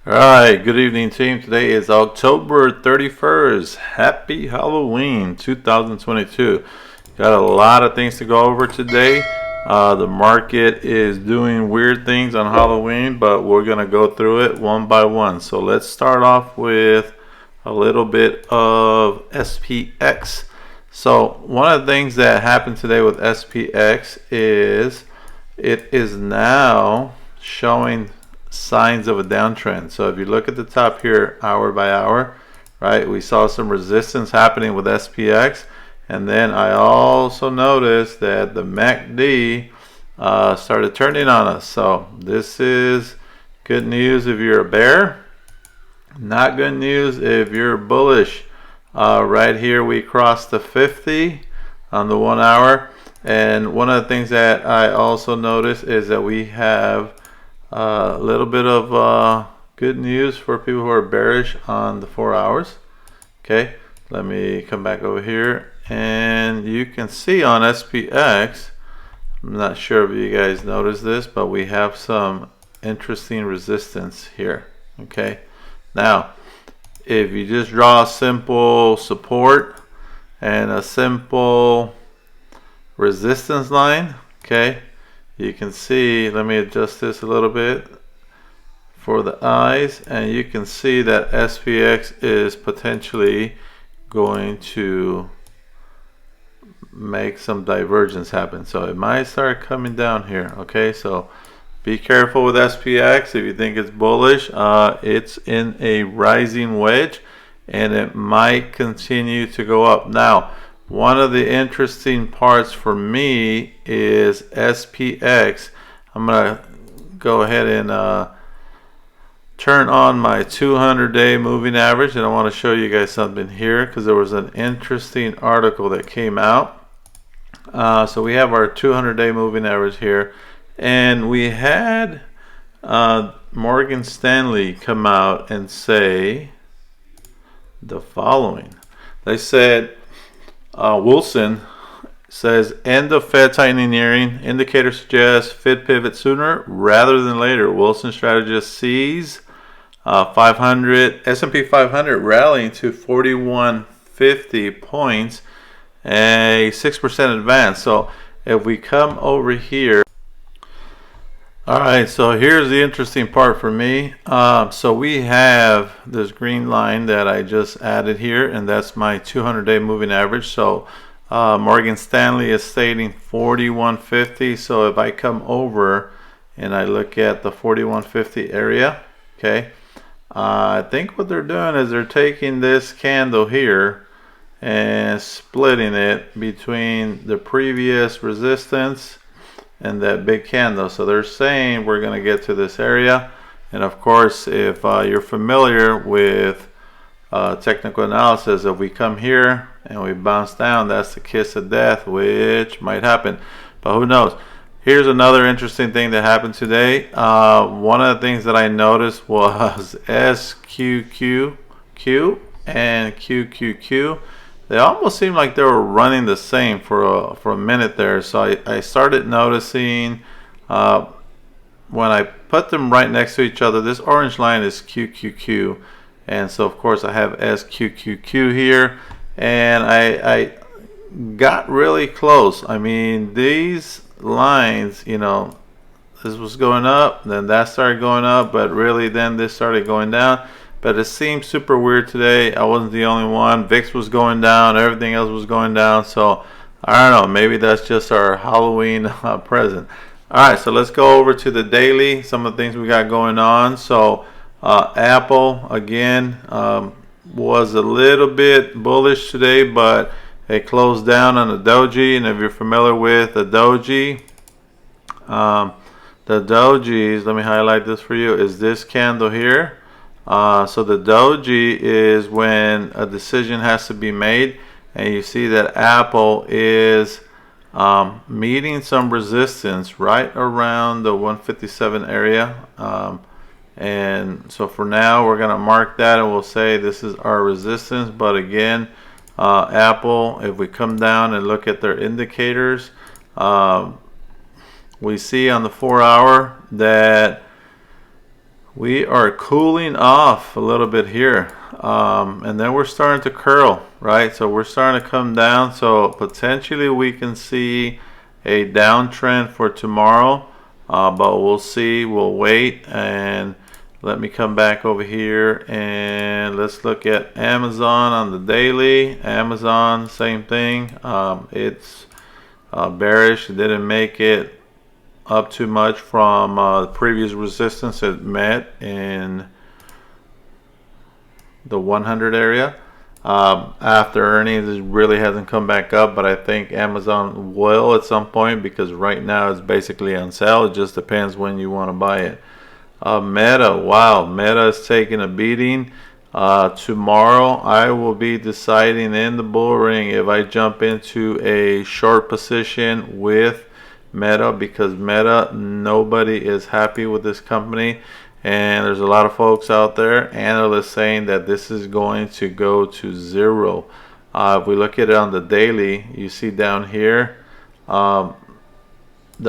All right, good evening, team. Today is October 31st. Happy Halloween 2022. Got a lot of things to go over today. The market is doing weird things on Halloween, but we're going to go through it one by one. So let's start off with a little bit of SPX. So, one of the things that happened today with SPX is it is now showing signs of a downtrend. So if you look at the top here, hour by hour, right, we saw some resistance happening with SPX, and then I also noticed that the MACD started turning on us. So this is good news if you're a bear, not good news if you're bullish. Right here we crossed the 50 on the 1 hour, and one of the things that I also noticed is that we have a little bit of good news for people who are bearish on the 4 hours. Okay, let me come back over here, and you can see on SPX, I'm not sure if you guys noticed this, but we have some interesting resistance here. Okay, now if you just draw a simple support and a simple resistance line, okay, you can see, let me adjust this a little bit for the eyes, and you can see that SPX is potentially going to make some divergence happen. So it might start coming down here. Okay, so be careful with SPX if you think it's bullish. It's in a rising wedge, and it might continue to go up. Now, one of the interesting parts for me is SPX. I'm going to go ahead and turn on my 200-day moving average, and I want to show you guys something here because there was an interesting article that came out. So we have our 200-day moving average here, and we had Morgan Stanley come out and say the following. They said, Wilson says, end of Fed tightening nearing. Indicator suggests Fed pivot sooner rather than later. Wilson strategist sees 500 S&P 500 rallying to 4150 points, a 6% advance. So if we come over here, all right, so here's the interesting part for me. So we have this green line that I just added here, and that's my 200-day moving average. So Morgan Stanley is stating 4150. So if I come over and I look at the 4150 area, okay, I think what they're doing is they're taking this candle here and splitting it between the previous resistance and that big candle. So they're saying we're going to get to this area, and of course if you're familiar with technical analysis, if we come here and we bounce down, that's the kiss of death, which might happen, but who knows. Here's another interesting thing that happened today. One of the things that I noticed was SQQQ and QQQ. They almost seemed like they were running the same for a minute there. So I started noticing when I put them right next to each other, this orange line is QQQ. And so, of course, I have SQQQ here. And I got really close. I mean, these lines, you know, this was going up, then that started going up, but really then this started going down. But it seemed super weird today. I wasn't the only one. VIX was going down. Everything else was going down. So, I don't know. Maybe that's just our Halloween present. All right, so let's go over to the daily. Some of the things we got going on. So, Apple, again, was a little bit bullish today, but it closed down on the doji. And if you're familiar with the doji, the dojis, let me highlight this for you, is this candle here. So the doji is when a decision has to be made, and you see that Apple is meeting some resistance right around the 157 area. And so for now, we're going to mark that and we'll say this is our resistance. But again, Apple, if we come down and look at their indicators, we see on the 4 hour that we are cooling off a little bit here, and then we're starting to curl, right? So we're starting to come down, so potentially we can see a downtrend for tomorrow, but we'll see. We'll wait, and let me come back over here and let's look at Amazon on the daily. Amazon, same thing. It's bearish. It didn't make it up too much from the previous resistance it met in the 100 area. After earnings, it really hasn't come back up, but I think Amazon will at some point, because right now it's basically on sale. It just depends when you want to buy it. Meta, wow, Meta is taking a beating. Tomorrow I will be deciding in the bull ring if I jump into a short position with Meta, because Meta, nobody is happy with this company, and there's a lot of folks out there, analysts, saying that this is going to go to zero. If we look at it on the daily, you see down here, the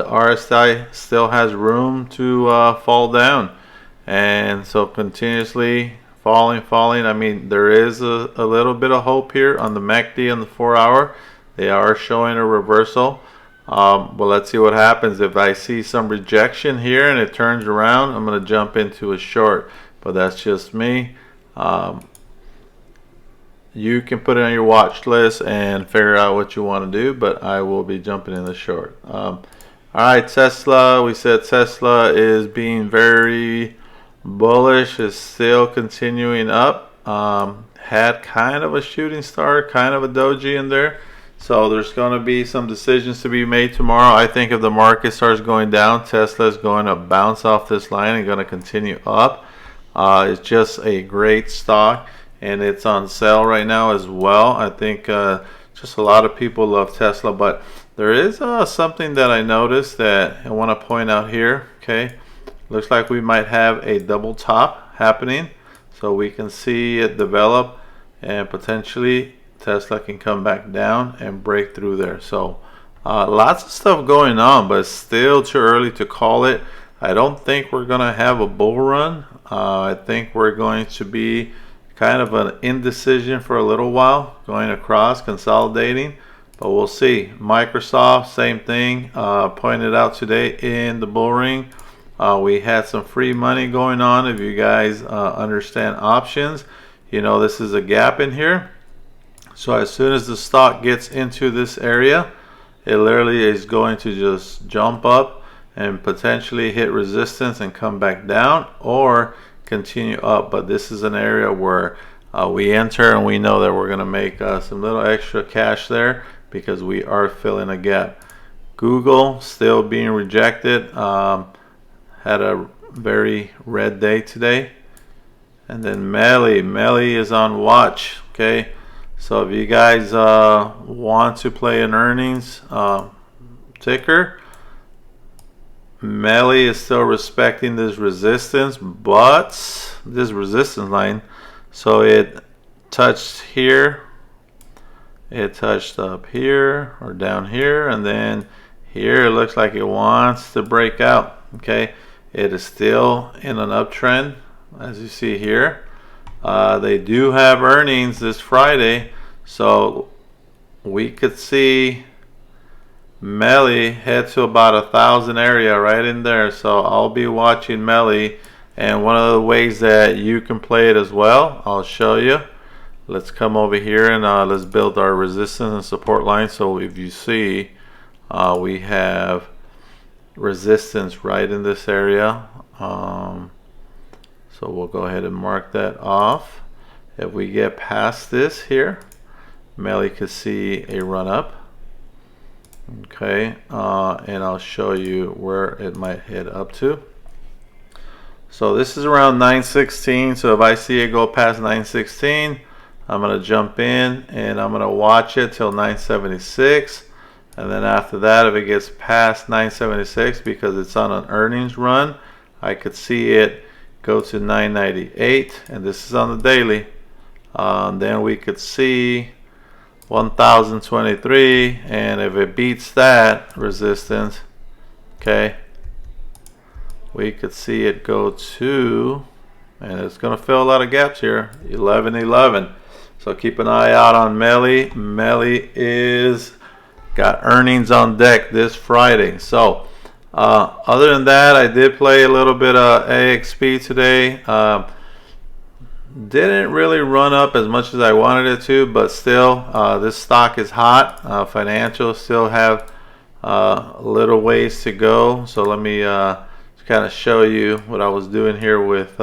RSI still has room to fall down, and so continuously falling. I mean, there is a little bit of hope here on the MACD on the 4-hour. They are showing a reversal, but let's see what happens. If I see some rejection here and it turns around, I'm going to jump into a short, but that's just me. You can put it on your watch list and figure out what you want to do, but I will be jumping in the short. Alright, Tesla, we said Tesla is being very bullish, is still continuing up. Had kind of a shooting star, kind of a doji in there. So there's going to be some decisions to be made tomorrow. I think if the market starts going down, Tesla is going to bounce off this line and going to continue up. It's just a great stock, and it's on sale right now as well. I think just a lot of people love Tesla, but there is something that I noticed that I want to point out here. Okay, looks like we might have a double top happening, so we can see it develop, and potentially Tesla can come back down and break through there. So lots of stuff going on, but still too early to call it. I don't think we're gonna have a bull run. I think we're going to be kind of an indecision for a little while, going across, consolidating, but we'll see. Microsoft, same thing. Pointed out today in the bull ring, we had some free money going on. If you guys understand options, you know this is a gap in here. So as soon as the stock gets into this area, it literally is going to just jump up and potentially hit resistance and come back down, or continue up. But this is an area where we enter and we know that we're going to make some little extra cash there, because we are filling a gap. Google still being rejected. Had a very red day today. And then Melly is on watch. Okay, so if you guys want to play an earnings ticker, Melly is still respecting this resistance, but this resistance line, so it touched here, it touched up here or down here, and then here it looks like it wants to break out. Okay, it is still in an uptrend, as you see here. They do have earnings this Friday, so we could see Melly head to about 1,000 area right in there. So I'll be watching Melly, and one of the ways that you can play it as well, I'll show you. Let's come over here and let's build our resistance and support line. So if you see, we have resistance right in this area. So we'll go ahead and mark that off. If we get past this here, Melly could see a run up. Okay, and I'll show you where it might head up to. So this is around 916. So if I see it go past 916, I'm going to jump in and I'm going to watch it till 976. And then after that, if it gets past 976, because it's on an earnings run, I could see it go to 998. And this is on the daily. Then we could see 1023, and if it beats that resistance, okay, we could see it go to, and it's going to fill a lot of gaps here, 11.11. So keep an eye out on Meli. Meli is got earnings on deck this Friday. So other than that, I did play a little bit of AXP today. Didn't really run up as much as I wanted it to, but still, this stock is hot. Financials still have a little ways to go. So let me kind of show you what I was doing here with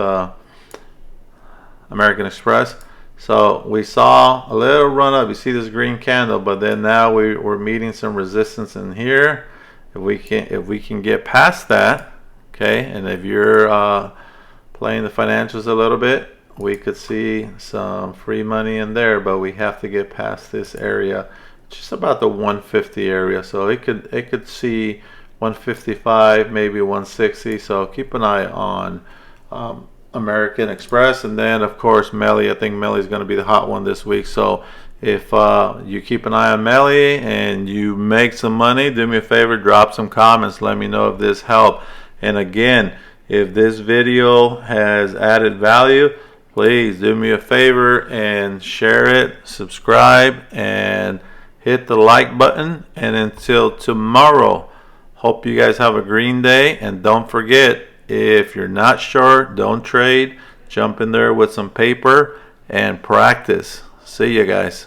American Express. So we saw a little run up. You see this green candle, but then now we're meeting some resistance in here. If we can get past that, okay, and if you're playing the financials a little bit, we could see some free money in there, but we have to get past this area, just about the 150 area. So it could see 155, maybe 160. So keep an eye on American Express, and then of course Meli. I think Meli is going to be the hot one this week. So if you keep an eye on Meli and you make some money, do me a favor, drop some comments, let me know if this helped. And again, if this video has added value, please do me a favor and share it, subscribe, and hit the like button. And until tomorrow, hope you guys have a green day, and don't forget, if you're not sure, don't trade. Jump in there with some paper and practice. See you guys.